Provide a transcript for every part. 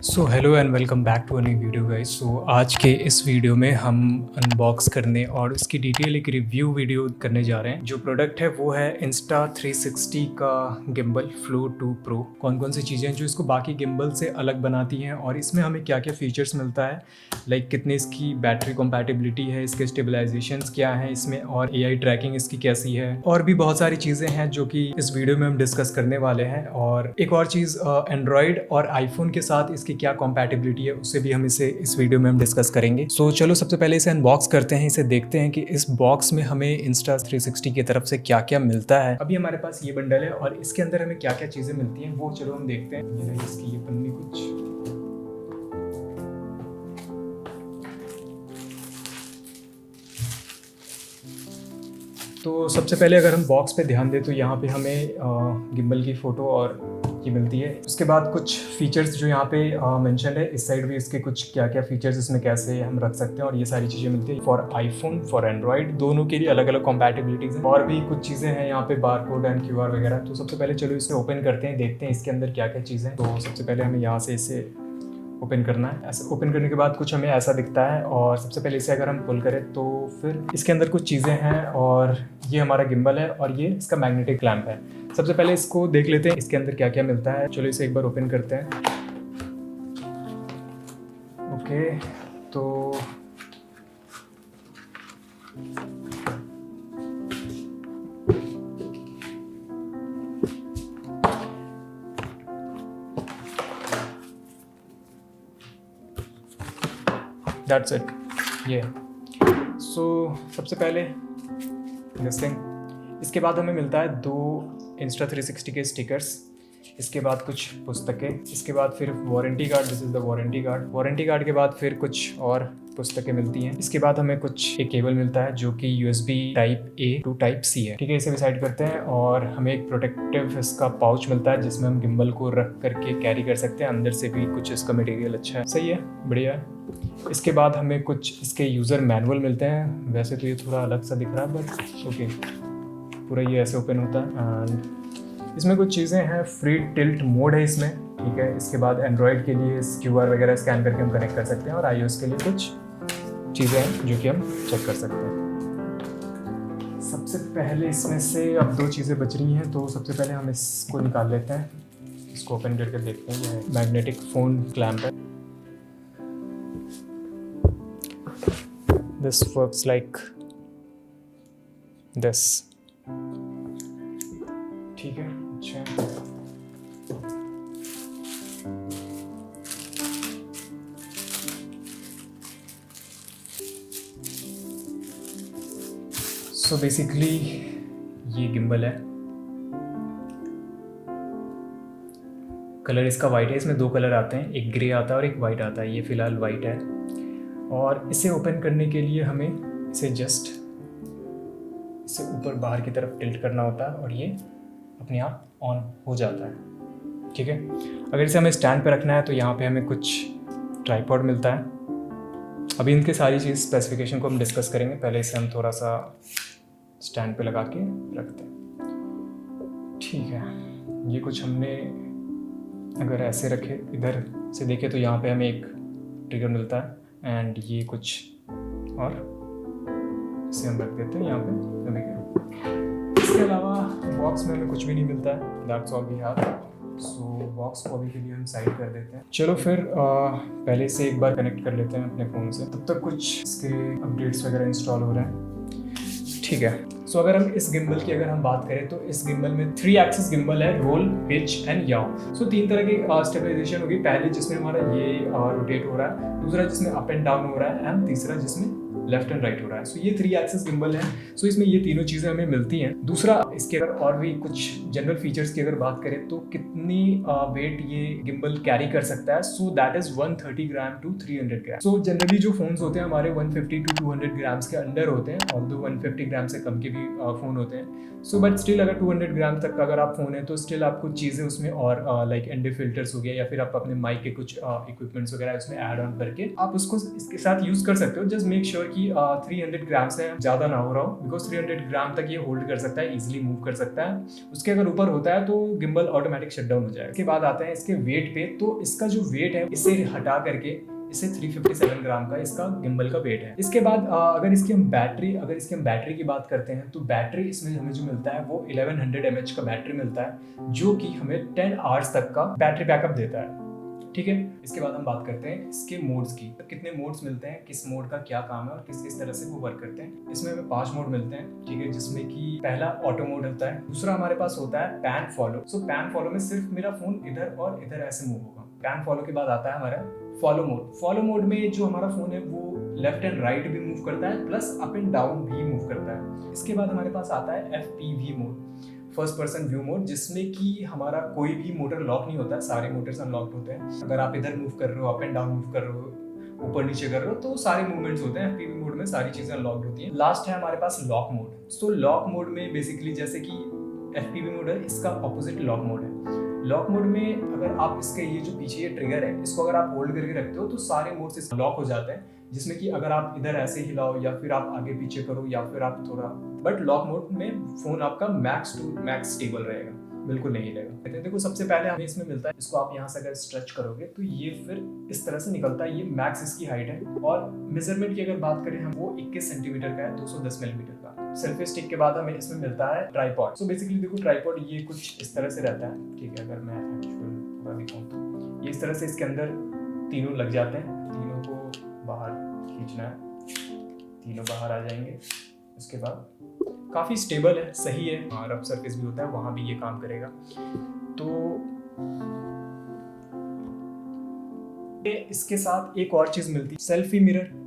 So hello and welcome back to a new video guys. So आज के इस video में हम अनबॉक्स करने और उसकी डिटेल एक रिव्यू वीडियो करने जा रहे हैं। जो प्रोडक्ट है वो है Insta360 का गिम्बल फ्लो 2 प्रो। कौन कौन सी चीज़ें हैं जो इसको बाकी गिम्बल से अलग बनाती हैं और इसमें हमें क्या क्या फीचर्स मिलता है, लाइक कितनी इसकी बैटरी कंपैटिबिलिटी है, इसके स्टेबलाइजेशंस क्या हैं इसमें, और एआई ट्रैकिंग इसकी कैसी है, और भी बहुत सारी चीज़ें हैं जो कि इस वीडियो में हम डिस्कस करने वाले हैं। और एक और चीज़, एंड्रॉयड और आईफोन के साथ इसकी क्या कंपैटिबिलिटी है उससे भी हम इस वीडियो में हम डिस्कस करेंगे। सो चलो सबसे पहले इसे अनबॉक्स करते हैं, इसे देखते हैं कि इस बॉक्स में हमें Insta360 की तरफ से क्या क्या मिलता है। अभी हमारे पास ये बंडल है और इसके अंदर हमें क्या क्या चीज़ें मिलती हैं वो चलो हम देखते हैं। ये रही इसकी ये पन्नी कुछ। तो सबसे पहले अगर हम बॉक्स पे ध्यान दें तो यहाँ पे हमें गिम्बल की फ़ोटो और ये मिलती है। उसके बाद कुछ फीचर्स जो यहाँ पे मेंशन है, इस साइड भी इसके कुछ क्या क्या फीचर्स इसमें कैसे हम रख सकते हैं और ये सारी चीज़ें मिलती है। फॉर आईफोन फॉर एंड्रॉयड दोनों के लिए अलग अलग कॉम्पैटिबिलिटीज़ हैं और भी कुछ चीज़ें हैं यहाँ पे, बार कोड एंड QR वगैरह। तो सबसे पहले चलो इसे ओपन करते हैं, देखते हैं इसके अंदर क्या क्या चीज़ें हैं। तो सबसे पहले हमें यहाँ से इसे ओपन करना है। ऐसे ओपन करने के बाद कुछ हमें ऐसा दिखता है और सबसे पहले इसे अगर हम पुल करें तो फिर इसके अंदर कुछ चीज़ें हैं और ये हमारा गिम्बल है और ये इसका मैग्नेटिक क्लैंप है। सबसे पहले इसको देख लेते हैं इसके अंदर क्या क्या मिलता है। चलो इसे एक बार ओपन करते हैं। ओके, तो दैट्स इट। ये सो सबसे पहले दिस थिंग। इसके बाद हमें मिलता है 2 Insta360 के स्टिकर्स, इसके बाद कुछ पुस्तकें, इसके बाद फिर warranty card, this is the warranty card. Warranty card के बाद फिर कुछ और पुस्तकें मिलती हैं। इसके बाद हमें कुछ एक केबल मिलता है जो कि USB type A to type C है। ठीक है, इसे भी साइड करते हैं और हमें एक प्रोटेक्टिव इसका पाउच मिलता है जिसमें हम गिम्बल को रख करके कैरी कर सकते हैं। अंदर से भी कुछ इसका मटेरियल अच्छा है, सही है, बढ़िया है। इसके बाद हमें कुछ इसके यूज़र मैनुअल मिलते हैं। वैसे तो ये थोड़ा अलग सा दिख रहा है बट ओके, पूरा ये ऐसे ओपन होता है। एंड इसमें कुछ चीज़ें हैं, फ्री टिल्ट मोड है इसमें, ठीक है। इसके बाद एंड्रॉयड के लिए QR वगैरह स्कैन करके हम कनेक्ट कर सकते हैं और iOS के लिए कुछ चीज़ें हैं जो कि हम चेक कर सकते हैं। सबसे पहले इसमें से अब 2 चीज़ें बच रही हैं, तो सबसे पहले हम इसको निकाल लेते हैं। इसको ओपन करके देखते हैं। ये मैग्नेटिक फ़ोन क्लैंप है। दिस वर्क्स लाइक दिस, ठीक है, अच्छा। सो बेसिकली ये गिम्बल है। कलर इसका वाइट है। इसमें 2 कलर आते हैं, एक ग्रे आता है और एक वाइट आता है। ये फ़िलहाल वाइट है और इसे ओपन करने के लिए हमें इसे जस्ट इसे ऊपर बाहर की तरफ टिल्ट करना होता है और ये अपने आप ऑन हो जाता है, ठीक है। अगर इसे हमें स्टैंड पे रखना है तो यहाँ पे हमें कुछ ट्राइपॉड मिलता है। अभी इनके सारी चीज़ स्पेसिफिकेशन को हम डिस्कस करेंगे, पहले इसे हम थोड़ा सा स्टैंड पे लगा के रखते हैं, ठीक है। ये कुछ हमने अगर ऐसे रखे, इधर से देखें तो यहाँ पे हमें एक ट्रिगर मिलता है एंड ये कुछ और इसे हम रख देते हैं यहाँ पे। इसके अलावा बॉक्स में हमें कुछ भी नहीं मिलता है। That's all we have. So box को अभी के लिए हम साइड कर देते हैं। चलो फिर पहले से एक बार कनेक्ट कर लेते हैं अपने फ़ोन से, तब तक कुछ इसके अपडेट्स वगैरह इंस्टॉल हो रहे हैं, ठीक है। सो अगर हम इस गिम्बल की अगर हम बात करें तो इस गिम्बल में 3 एक्सिस गिम्बल है, रोल, पिच एंड याव। सो 3 तरह की स्टेबलाइजेशन होगी। पहले जिसमें हमारा ये रोटेट हो रहा है, दूसरा जिसमें अप एंड डाउन हो रहा है, एंड तीसरा जिसमें लेफ्ट एंड राइट हो रहा है। सो ये 3 एक्सिस गिम्बल है। सो इसमें ये तीनों चीज़ें हमें मिलती हैं। दूसरा, इसके अगर और भी कुछ जनरल फीचर्स की अगर बात करें तो कितनी वेट ये गिम्बल कैरी कर सकता है। So that is 130 gram to 300 gram. So generally जो फोन्स होते हैं हमारे 150 टू 200 ग्राम्स के अंडर होते हैं, और 150 ग्राम से कम के भी फोन होते हैं। सो बट स्टिल अगर 200 ग्राम तक का अगर आप फोन है तो स्टिल आप कुछ चीज़ें उसमें और लाइक एनडी फिल्टर्स हो गया, या फिर आप अपने माइक के कुछ इक्विपमेंट्स वगैरह उसमें ऐड ऑन करके आप उसको इसके साथ यूज कर सकते हो। जस्ट मेक श्योर कि 300 ग्राम से ज़्यादा ना हो रहा हो, बिकॉज 300 ग्राम तक ये होल्ड कर सकता है, इजिली मूव कर सकता है। उसके अगर ऊपर होता है तो गिम्बल ऑटोमेटिक शट डाउन हो जाएगा। इसके बाद आते हैं इसके वेट पे। तो इसका जो वेट है इसे हटा करके इसे 357 ग्राम का इसका गिम्बल का वेट है। इसके बाद अगर इसकी हम बैटरी की बात करते हैं तो बैटरी इसमें हमें जो मिलता है वो 1100 mAh का बैटरी मिलता है, जो कि हमें 10 आवर्स तक का बैटरी बैकअप देता है। ठीक है, इसके बाद हम बात करते हैं इसके मोड्स की। तो कितने मोड्स मिलते हैं, किस मोड का क्या काम है और किस किस तरह से वो वर्क करते हैं। इसमें हमें 5 मोड मिलते हैं। ठीक है, जिसमें कि पहला ऑटो मोड होता है, दूसरा हमारे पास होता है पैन फॉलो। सो पैन फॉलो में सिर्फ मेरा फोन इधर और इधर ऐसे मूव होगा। पैन फॉलो के बाद आता है हमारा फॉलो मोड। फॉलो मोड में जो हमारा फोन है वो लेफ्ट एंड राइट भी मूव करता है, प्लस अप एंड डाउन भी मूव करता है। इसके बाद हमारे पास आता है FPV mode, first person view mode, जिसमें कि हमारा कोई भी मोटर लॉक नहीं होता है, सारे मोटर्स अनलॉक्ड होते हैं। अगर आप इधर मूव कर रहे हो, अप एंड डाउन मूव कर रहे हो, ऊपर नीचे कर रहे हो, तो सारे मूवमेंट्स होते हैं। FPV मोड में सारी चीजें अनलॉक्ड होती हैं। लास्ट है हमारे पास लॉक मोड। सो लॉक मोड में बेसिकली जैसे कि FPV मोड है, इसका ऑपोजिट लॉक मोड है। लॉक मोड में अगर आप इसके ये जो पीछे ये ट्रिगर है, इसको अगर आप होल्ड करके रखते हो तो सारे मोड्स इसके लॉक हो जाते हैं, जिसमें कि अगर आप इधर ऐसे हिलाओ या फिर आप आगे पीछे करो या फिर आप थोड़ा, बट लॉक मोड में फोन आपका मैक्स टू मैक्स स्टेबल रहेगा, बिल्कुल नहीं हिलेगा। देखो सबसे पहले हमें इसमें मिलता है, इसको आप यहाँ से अगर स्ट्रेच करोगे तो ये फिर इस तरह से निकलता है। ये मैक्स इसकी हाइट है। और मेजरमेंट की अगर बात करें हम, वो 21 सेंटीमीटर का है, 210 मिलीमीटर का। सेल्फी स्टिक के बाद हमें इसमें मिलता है ट्राइपॉड। सो बेसिकली देखो ट्राइपॉड ये कुछ इस तरह से रहता है। ठीक है, अगर मैं एक्चुअल पूरा दिखाऊं तो ये इस तरह से इसके अंदर तीनों लग जाते हैं। तीनों को बाहर खींचना है, तीनों बाहर आ जाएंगे। उसके बाद काफ़ी स्टेबल है, सही है। रफ सरफेस भी होता है, वहाँ भी ये काम करेगा। तो इसके साथ एक और चीज़ मिलती है, सेल्फी मिरर।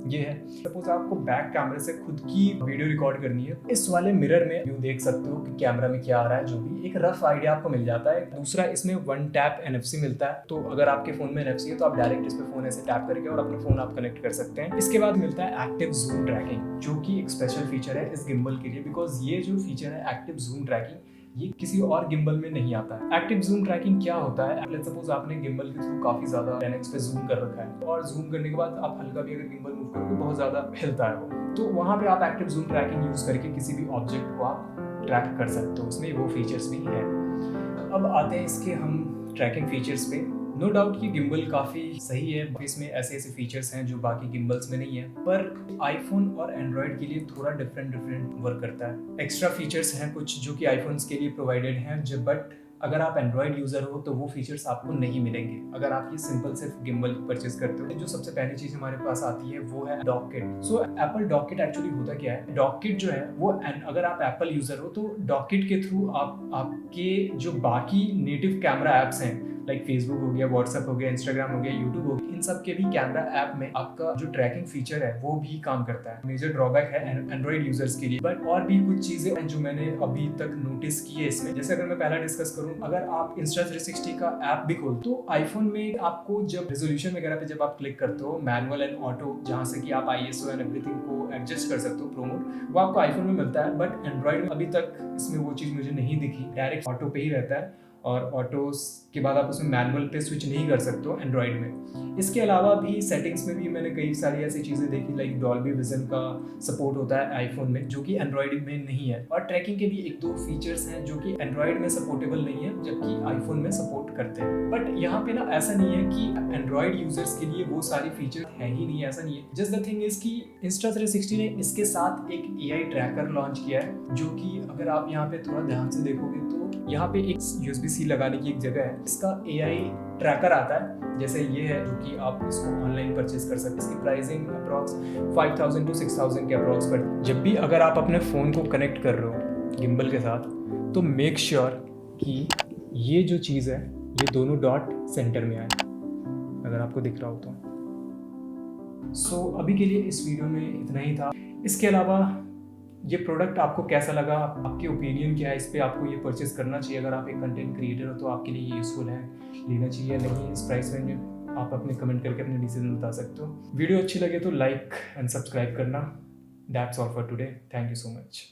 ये है, सपोज आपको बैक कैमरे से खुद की वीडियो रिकॉर्ड करनी है, इस वाले मिरर में यू देख सकते हो कि कैमरा में क्या आ रहा है, जो भी एक रफ आइडिया आपको मिल जाता है। दूसरा, इसमें 1 टैप NFC मिलता है। तो अगर आपके फोन में NFC है तो आप डायरेक्ट इस पे फोन ऐसे टैप करके और अपना फोन आप कनेक्ट कर सकते हैं। इसके बाद मिलता है एक्टिव जूम ट्रैकिंग, जो कि एक स्पेशल फीचर है इस गिम्बल के लिए, बिकॉज ये जो फीचर है एक्टिव जूम ट्रैकिंग, ये किसी और गिम्बल में नहीं आता है। एक्टिव जूम ट्रैकिंग क्या होता है, लेट्स सपोज आपने गिम्बल के थ्रू काफी ज्यादा 10x पे जूम कर रखा है, और जूम करने के बाद आप हल्का भी अगर गिम्बल मूव करोगे बहुत ज्यादा हिलता है वो, तो वहां पे आप एक्टिव जूम ट्रैकिंग यूज करके किसी भी ऑब्जेक्ट को आप ट्रैक कर सकते हो। उसमें वो फीचर्स भी है। अब आते हैं इसके हम ट्रैकिंग फीचर्स पे। नो डाउट ये गिम्बल काफ़ी सही है, इसमें ऐसे ऐसे फीचर्स हैं जो बाकी गिम्बल्स में नहीं है, पर आईफोन और एंड्रॉयड के लिए थोड़ा डिफरेंट वर्क करता है। एक्स्ट्रा फीचर्स हैं कुछ जो कि आईफोन्स के लिए प्रोवाइडेड हैं, जो बट अगर आप एंड्रॉयड यूजर हो तो वो फीचर्स आपको नहीं मिलेंगे अगर आप ये सिंपल सिर्फ गिम्बल परचेज करते हो। जो सबसे पहली चीज हमारे पास आती है वो है dock kit. So Apple dock kit actually होता क्या है, डॉक किट जो है वो अगर आप एप्पल यूजर हो तो डॉक किट के थ्रू आपके जो बाकी नेटिव कैमरा एप्स हैं, लाइक फेसबुक हो गया, व्हाट्सएप हो गया, इंस्टाग्राम हो गया, यूट्यूब हो गया, इन सब के भी कैमरा ऐप में आपका जो ट्रैकिंग फीचर है वो भी काम करता है। मेजर ड्रॉबैक है एंड्रॉइड यूजर्स के लिए, बट और भी कुछ चीजें हैं जो मैंने अभी तक नोटिस की है इसमें। जैसे अगर मैं पहला डिस्कस करूं, अगर आप Insta360 का ऐप भी खोल तो आईफोन में आपको जब रेजोल्यूशन वगैरह पे जब आप क्लिक करते हो, मैनुअल एंड ऑटो, जहां से कि आप ISO एंड एवरीथिंग को एडजस्ट कर सकते हो, प्रो मोड, वो आपको आईफोन में मिलता है। बट एंड्रॉइड में अभी तक इसमें वो चीज मुझे नहीं दिखी, डायरेक्ट ऑटो पे ही रहता है, और ऑटो के बाद आप उसमें मैनुअल पे स्विच नहीं कर सकते हो एंड्रॉइड में। इसके अलावा भी सेटिंग्स में भी मैंने कई सारी ऐसी चीज़ें देखी, लाइक डॉल्बी विजन का सपोर्ट होता है आईफोन में, जो कि एंड्रॉइड में नहीं है। और ट्रैकिंग के भी 1-2 फीचर्स हैं जो कि एंड्रॉइड में सपोर्टेबल नहीं है, जबकि आईफोन में सपोर्ट करते हैं। बट यहाँ पे ना ऐसा नहीं है कि एंड्रॉइड यूजर्स के लिए वो सारी फीचर है ही नहीं, ऐसा नहीं है। जस्ट द थिंग इज कि Insta360 ने इसके साथ एक AI ट्रैकर लॉन्च किया है, जो कि अगर आप यहाँ पे थोड़ा ध्यान से देखोगे तो यहाँ पे एक USB-C लगाने की एक जगह है, इसका AI ट्रैकर आता है, जैसे ये है जो कि आप इसको ऑनलाइन परचेज कर सकते हैं। इसकी प्राइसिंग अप्रॉक्स 5000 to 6000 के अप्रॉक्स पर। जब भी अगर आप अपने फ़ोन को कनेक्ट कर रहे हो गिम्बल के साथ, तो मेक श्योर कि ये जो चीज़ है ये दोनों डॉट सेंटर में आए, अगर आपको दिख रहा हो तो। सो अभी के लिए इस वीडियो में इतना ही था। इसके अलावा ये प्रोडक्ट आपको कैसा लगा, आपके ओपिनियन क्या है इस पे, आपको ये परचेज करना चाहिए अगर आप एक कंटेंट क्रिएटर हो तो आपके लिए ये यूज़फुल है, लेना चाहिए या नहीं इस प्राइस रेंज में, आप अपने कमेंट करके अपने डिसीजन बता सकते हो। वीडियो अच्छी लगे तो लाइक एंड सब्सक्राइब करना। That's all for today, thank you so much.